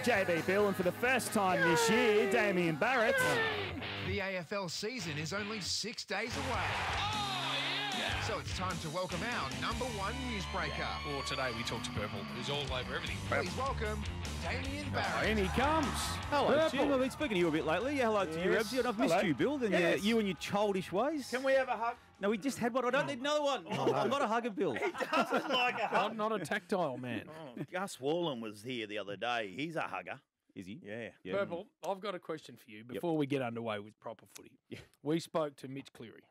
JB Bill, and for the first time this year, Damian Barrett. The AFL season is only 6 days away. So it's time to welcome our number one newsbreaker. Well, today we talked to Purple, who's all over everything. Please welcome Damian Barrett. In he comes. Hello, Purple. Jim. I've been speaking to you a bit lately. Hello to you, Rebsy. And I've missed Hello. you, Bill. And you and your childish ways. Can we have a hug? No, we just had one. I don't need another one. I'm not a hugger, Bill. He doesn't like a hug. Not a tactile man. Gus Wallen was here the other day. He's a hugger. Is he? Yeah. Purple, I've got a question for you before we get underway with proper footy. Yeah. We spoke to Mitch Cleary.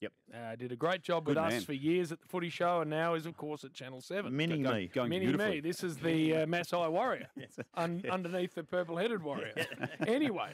Yep. Did a great job with Good us man. for years at the Footy Show, and now is, of course, at Channel 7. Mini me. Going Mini beautifully. me. This is the Maasai warrior underneath the purple-headed warrior. Anyway,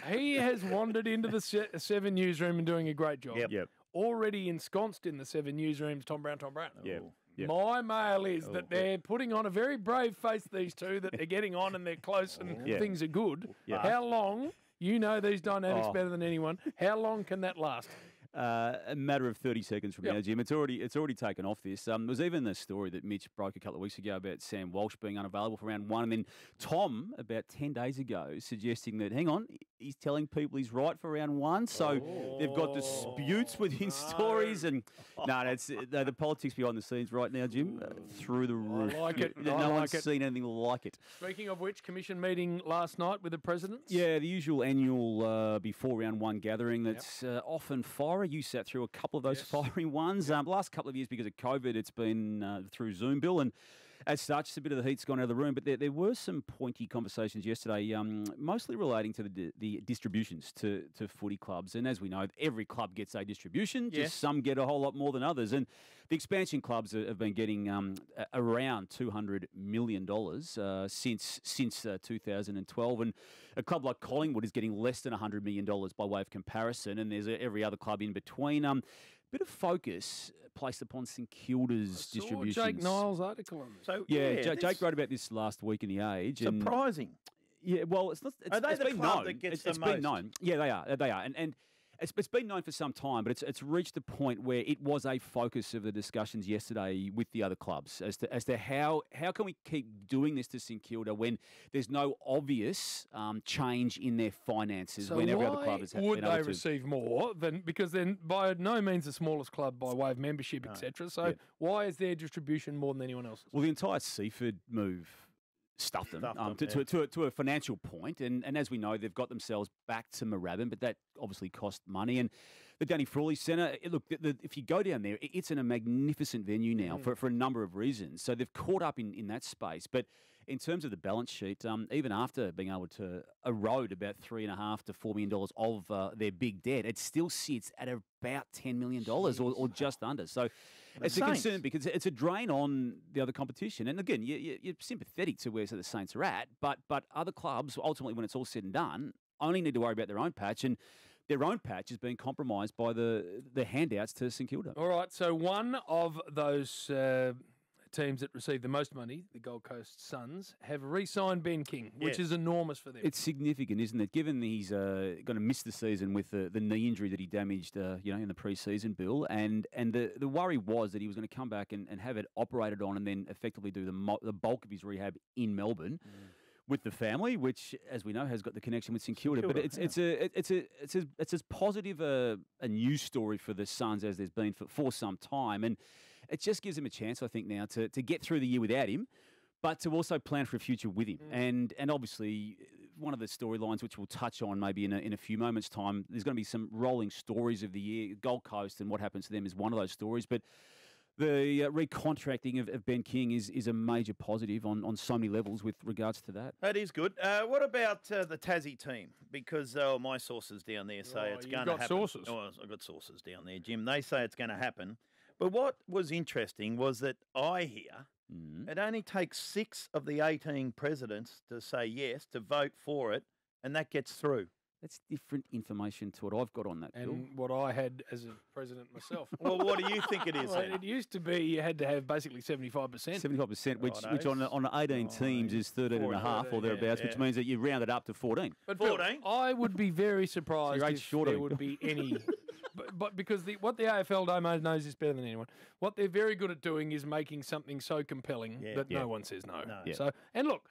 he has wandered into the 7 newsroom and doing a great job. Yep. Already ensconced in the 7 newsrooms, Tom Brown. Yeah. Yep. My mail is that they're putting on a very brave face, these two, that they're getting on and they're close and things are good. Yeah. How long, you know these dynamics better than anyone, how long can that last? A matter of 30 seconds from now, Jim. It's already taken off this. There was even the story that Mitch broke a couple of weeks ago about Sam Walsh being unavailable for round 1. And then Tom, about 10 days ago, suggesting that, hang on, he's telling people he's right for round 1. So they've got disputes within stories. And it's the politics behind the scenes right now, Jim, through the roof. I like it. No one's seen anything like it. Speaking of which, commission meeting last night with the presidents? Yeah, the usual annual before round 1 gathering that's often fiery. You sat through a couple of those fiery ones. Last couple of years because of COVID, it's been through Zoom, Bill, and as such, a bit of the heat's gone out of the room. But there were some pointy conversations yesterday, mostly relating to the distributions to footy clubs. And as we know, every club gets a distribution. Just some get a whole lot more than others. And the expansion clubs have been getting around $200 million since 2012. And a club like Collingwood is getting less than $100 million by way of comparison. And there's every other club in between. Bit of focus placed upon St Kilda's distributions. Jake Niles' article on this. So Jake wrote about this last week in The Age. surprising. Yeah, well, it's not. It's, Are they it's the been club known. that gets it's the been most? known. Yeah, they are. They are. And it's been known for some time, but it's reached a point where it was a focus of the discussions yesterday with the other clubs as to how can we keep doing this to St Kilda when there's no obvious change in their finances So when every other why club has would been able they to. receive more than, because then by no means the smallest club by way of membership, etc. So why is their distribution more than anyone else's? Well, the entire Seaford move stuffed them, to a financial point. And as we know, they've got themselves back to Moorabbin, but that obviously cost money. And the Danny Frawley Centre, look, if you go down there, it's in a magnificent venue now for a number of reasons. So they've caught up in that space. But in terms of the balance sheet, even after being able to erode about $3.5 to $4 million of their big debt, it still sits at about $10 million or just under. So it's a concern because it's a drain on the other competition. And again, you're sympathetic to where the Saints are at, but other clubs, ultimately, when it's all said and done, only need to worry about their own patch. And their own patch is being compromised by the handouts to St Kilda. All right, so one of those teams that receive the most money, the Gold Coast Suns, have re-signed Ben King, which is enormous for them. It's significant, isn't it? Given he's going to miss the season with the knee injury that he damaged, in the pre-season, Bill, and the worry was that he was going to come back and have it operated on, and then effectively do the bulk of his rehab in Melbourne. With the family, which, as we know, has got the connection with St Kilda, but it's as positive a news story for the Suns as there's been for some time, and it just gives them a chance, I think, now to get through the year without him, but to also plan for a future with him. And obviously, one of the storylines which we'll touch on maybe in a few moments' time, there's going to be some rolling stories of the year. Gold Coast and what happens to them is one of those stories, but the recontracting of Ben King is a major positive on so many levels with regards to that. That is good. What about the Tassie team? Because my sources down there say it's going to happen. Sources. Oh, I've got sources down there, Jim. They say it's going to happen. But what was interesting was that I hear it only takes 6 of the 18 presidents to say yes, to vote for it, and that gets through. That's different information to what I've got on that, Bill. And what I had as a president myself. Well, what do you think it is then? It used to be you had to have basically 75%. 75%, which on 18 teams is 13 and a half or thereabouts, which means that you round it up to 14. But 14? Bill, I would be very surprised So if there would be any... But because what the AFL knows is better than anyone. What they're very good at doing is making something so compelling that no one says no. Yeah. So, and look,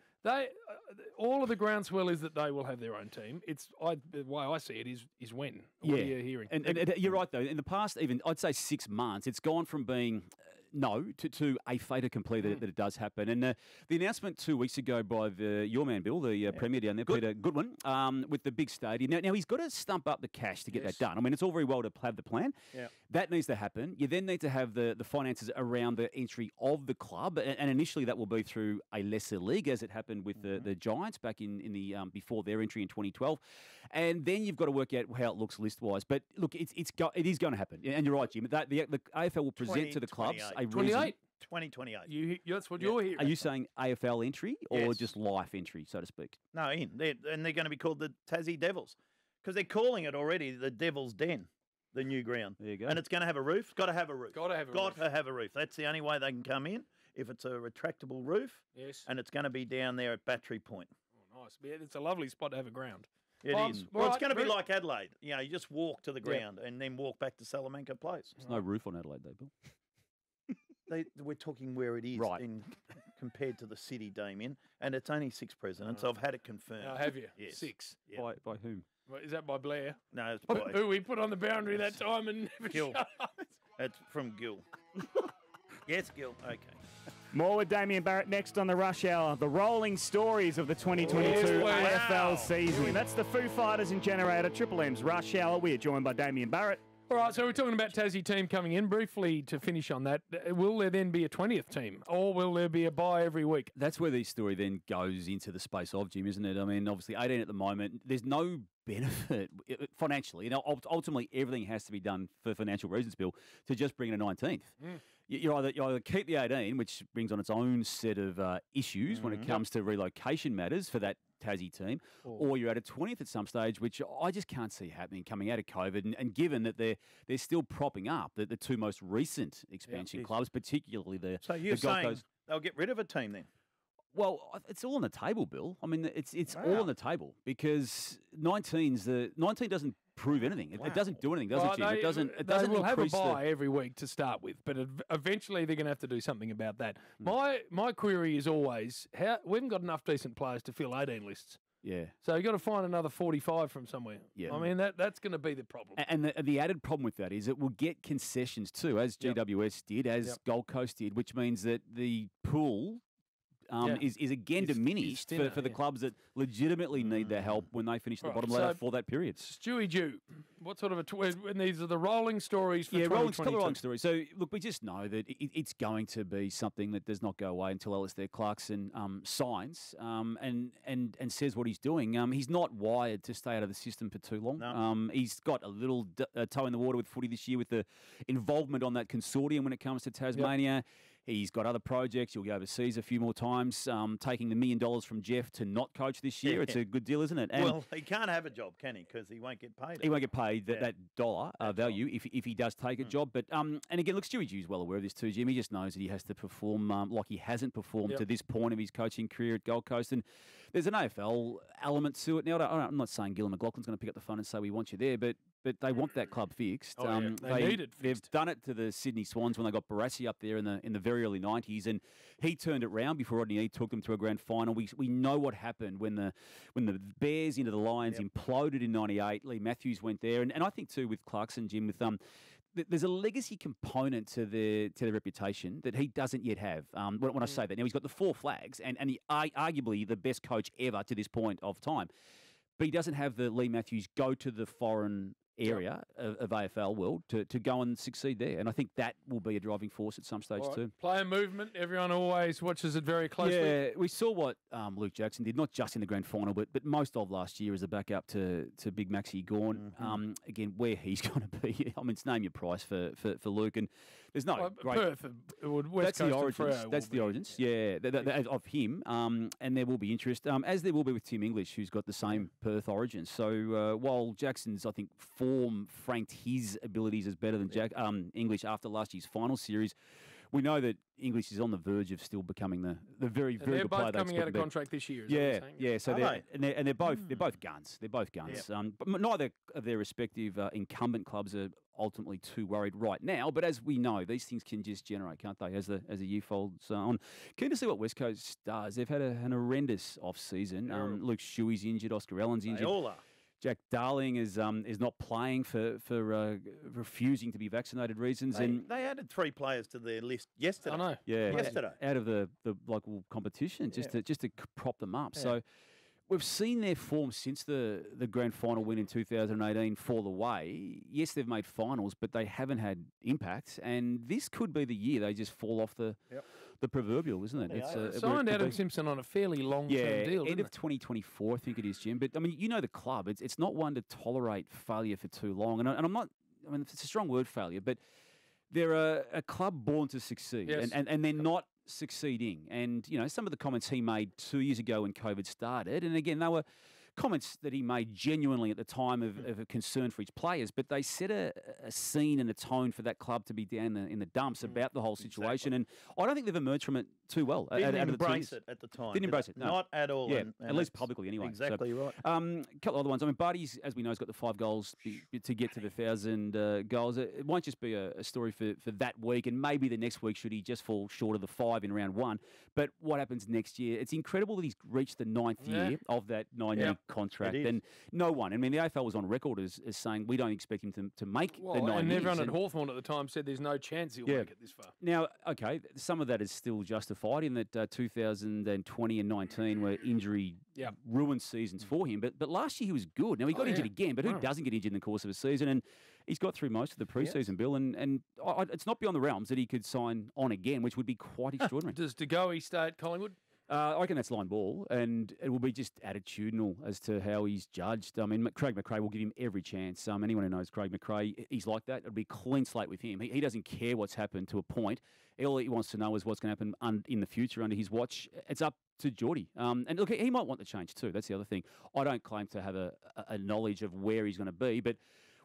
All of the groundswell is that they will have their own team. The way I see it is when. What are you hearing? And you're right, though. In the past, even I'd say 6 months, it's gone from being no to a fait accompli that it does happen. And the announcement 2 weeks ago by your man, Bill, the Premier down there, Peter Goodwin, with the big stadium. Now he's got to stump up the cash to get that done. I mean, it's all very well to have the plan. Yeah. That needs to happen. You then need to have the finances around the entry of the club. And initially that will be through a lesser league, as it happened with the Giants back in the before their entry in 2012. And then you've got to work out how it looks list-wise. But look, it is going to happen. And you're right, Jim. The AFL will present to the clubs a 28. 2028. That's what you're hearing. Are you saying AFL entry or just life entry, so to speak? No, they're going to be called the Tassie Devils because they're calling it already the Devil's Den, the new ground. There you go. And it's going to have a roof. Got to have a roof. Got to have a Got roof. to have a roof. That's the only way they can come in. If it's a retractable roof. Yes. And it's going to be down there at Battery Point. Oh, nice. Yeah, it's a lovely spot to have a ground. It is. Well, Well, it's going to be like Adelaide. You know, you just walk to the ground and then walk back to Salamanca Place. There's no roof on Adelaide, though, Bill. We're talking where it is compared to the city, Damien, and it's only 6 presidents. I've had it confirmed. Oh, have you? Yes. 6. Yeah. By whom? Well, is that by Blair? No, it's by, Who we put on the boundary that time and never Gil. shut up? It's from Gil. Yes, Gil. Okay. More with Damian Barrett next on the Rush Hour. The rolling stories of the 2022 Yes, AFL season. That's the Foo Fighters and Generator, Triple M's Rush Hour. We're joined by Damian Barrett. All right, so we're talking about Tassie team coming in. Briefly to finish on that, will there then be a 20th team or will there be a bye every week? That's where the story then goes into the space of, Jim, isn't it? I mean, obviously 18 at the moment. There's no benefit financially. You know, ultimately everything has to be done for financial reasons, Bill, to just bring in a 19th. You either keep the 18, which brings on its own set of issues when it comes to relocation matters for that Tassie team, or you're at a 20th at some stage, which I just can't see happening coming out of COVID. And given that they're still propping up the two most recent expansion clubs, particularly the you're the Gold saying Coast. they'll get rid of a team then? Well, it's all on the table, Bill. I mean, it's all on the table because 19 doesn't prove anything. It doesn't do anything, does it, Jim? It doesn't. It doesn't They will have a increase bye every week to start with, but eventually they're going to have to do something about that. My query is always we haven't got enough decent players to fill 18 lists. Yeah. So you've got to find another 45 from somewhere. Yeah. I mean, that's going to be the problem. And the added problem with that is it will get concessions too, as GWS did, as Gold Coast did, which means that the pool is again diminished thinner, for the clubs that legitimately need their help when they finish the bottom ladder for that period. Stewie Dew, what sort of and these are the rolling stories for 2022. Rolling stories. So, look, we just know that it's going to be something that does not go away until Alistair Clarkson signs and says what he's doing. He's not wired to stay out of the system for too long. No. He's got a little toe in the water with footy this year with the involvement on that consortium when it comes to Tasmania. Yep. He's got other projects. He'll go overseas a few more times, taking the $1 million from Jeff to not coach this year. It's a good deal, isn't it? And well, he can't have a job, can he? Because he won't get paid. He won't get paid that dollar value if he does take a job. But and again, look, Stewie Dew's well aware of this too, Jim. He just knows that he has to perform like he hasn't performed to this point of his coaching career at Gold Coast. And there's an AFL element to it. Now, I'm not saying Gillon McLaughlin's going to pick up the phone and say we want you there, but they want that club fixed. They need it fixed. They've done it to the Sydney Swans when they got Barassi up there in the very early 90s, and he turned it round before Rodney Eade took them to a grand final. We know what happened when the Bears into the Lions imploded in 98. Lee Matthews went there, and I think too with Clarkson, Jim, with there's a legacy component to their reputation that he doesn't yet have. When I say that, now he's got the 4 flags, and he arguably the best coach ever to this point of time. But he doesn't have the Lee Matthews go to the foreign area of AFL world to go and succeed there. And I think that will be a driving force at some stage too. Player movement, everyone always watches it very closely. Yeah, we saw what Luke Jackson did, not just in the grand final, but most of last year as a backup to Big Maxie Gawn. Again, where he's going to be, I mean, it's name your price for Luke. And there's no great... Perth, West that's Coast the origins. That's the origins, of him. And there will be interest, as there will be with Tim English, who's got the same Perth origins. So while Jackson's, I think, form franked his abilities as better than English after last year's final series, we know that English is on the verge of still becoming the very, And very they're good player. both coming out of contract this year. Is that what Yeah, you're saying? yeah. So Are they're both guns. They're both guns. But neither of their respective incumbent clubs are ultimately too worried right now. But as we know, these things can just generate, can't they? As the year folds on. Keen to see what West Coast does. They've had an horrendous off season. Luke Shuey's injured. Oscar Allen's injured. They all are. Jack Darling is not playing for refusing to be vaccinated reasons. They added 3 players to their list yesterday. I know. Yeah, Yesterday. out of the local competition, just to prop them up. So we've seen their form since the grand final win in 2018 fall away. Yes, they've made finals, but they haven't had impact. And this could be the year they just fall off the proverbial, isn't it? It's Signed Adam Simpson on a fairly long-term deal. End of 2024, I think it is, Jim. But I mean, you know the club. It's not one to tolerate failure for too long. And I'm not. I mean, it's a strong word, failure, but they're a club born to succeed, and they're not succeeding. And you know, some of the comments he made 2 years ago when COVID started, and again, they were comments that he made genuinely at the time of a concern for his players, but they set a scene and a tone for that club to be down in the dumps about the whole situation. And I don't think they've emerged from it too well. Didn't out of the embrace it at the time. Didn't embrace it. No. Not at all. Yeah, and at least publicly anyway. Exactly right. A couple of other ones. I mean, Barty's, as we know, has got the 5 goals to get to the 1,000 goals. It won't just be a story for that week, and maybe the next week should he just fall short of the 5 in round 1. But what happens next year? It's incredible that he's reached the 9th year of that 9-year contract. And no one, I mean, the AFL was on record as saying we don't expect him to make the 9 years. And everyone at Hawthorn at the time said there's no chance he'll make it this far. Now, okay, some of that is still justified in that 2020 and 19 were injury ruined seasons for him. But last year he was good. Now, he got injured again, but who doesn't get injured in the course of a season? And he's got through most of the preseason, Bill, and it's not beyond the realms that he could sign on again, which would be quite extraordinary. Does De Goey stay at Collingwood? I reckon that's line ball, and it will be just attitudinal as to how he's judged. I mean, Craig McRae will give him every chance. Anyone who knows Craig McRae, he's like that. It'll be a clean slate with him. He doesn't care what's happened to a point. All he wants to know is what's going to happen in the future under his watch. It's up to Geordie. And look, he might want the change too. That's the other thing. I don't claim to have a knowledge of where he's going to be, but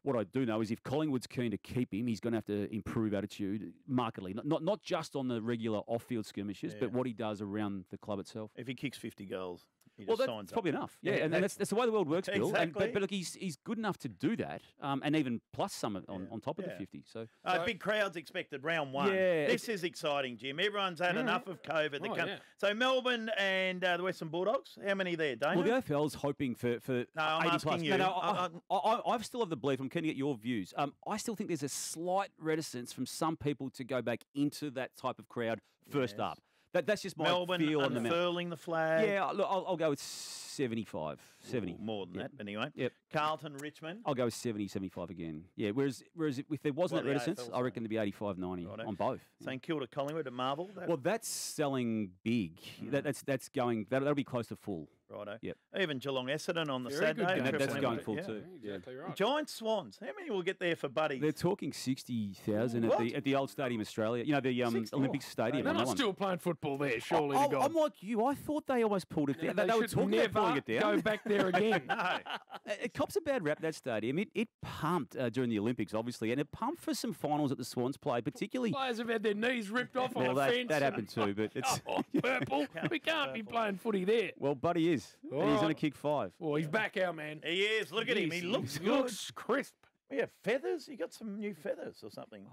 what I do know is if Collingwood's keen to keep him, he's going to have to improve attitude markedly. Not just on the regular off-field skirmishes, but what he does around the club itself. If he kicks 50 goals, he well, just that's signs probably up. enough. Yeah, and that's the way the world works, Bill. Exactly. But look, he's good enough to do that, and even plus some on top of the 50. So big crowds expected round 1. Yeah, this is exciting, Jim. Everyone's had enough of COVID. So Melbourne and the Western Bulldogs, how many there, Damon? Well, the AFL's hoping for No, I'm 80 asking plus. you. No, I still have the belief. I'm keen to get your views. I still think there's a slight reticence from some people to go back into that type of crowd first up. That's just my Melbourne feel on the unfurling the flag. Yeah, look, I'll go with 75, 70. More than that, anyway. Yep. Carlton, Richmond. I'll go with 70, 75 again. Yeah, whereas if there wasn't that reticence, I reckon it'd be 85, 90 on both. St Kilda, Collingwood at Marvel. Well, that's selling big. That's going. That'll be close to full. Righto. Yep. Even Geelong Essendon on the Very good Saturday. game. That's going full too. Exactly right. Giants, Swans. How many will get there for buddies? They're talking 60,000 at the old Stadium Australia. You know, the Olympic Stadium. They're not still playing football there, surely to God. I'm like you. I thought they almost pulled it down. They were should talking about pulling it down. go back there again. No. It cops a bad rap, that stadium. It pumped during the Olympics, obviously, and it pumped for some finals that the Swans played, particularly. Players have had their knees ripped off on a Well, fence. that happened too, but it's. Purple. We can't be playing footy there. Well, Buddy is. And he's going to kick 5. Well, he's back, our man. He is. Look at him. He looks good. looks crisp. Yeah, feathers. He got some new feathers or something.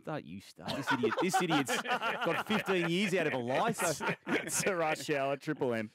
Don't you start. This idiot's got 15 years out of a life. It's a rush hour, Triple M.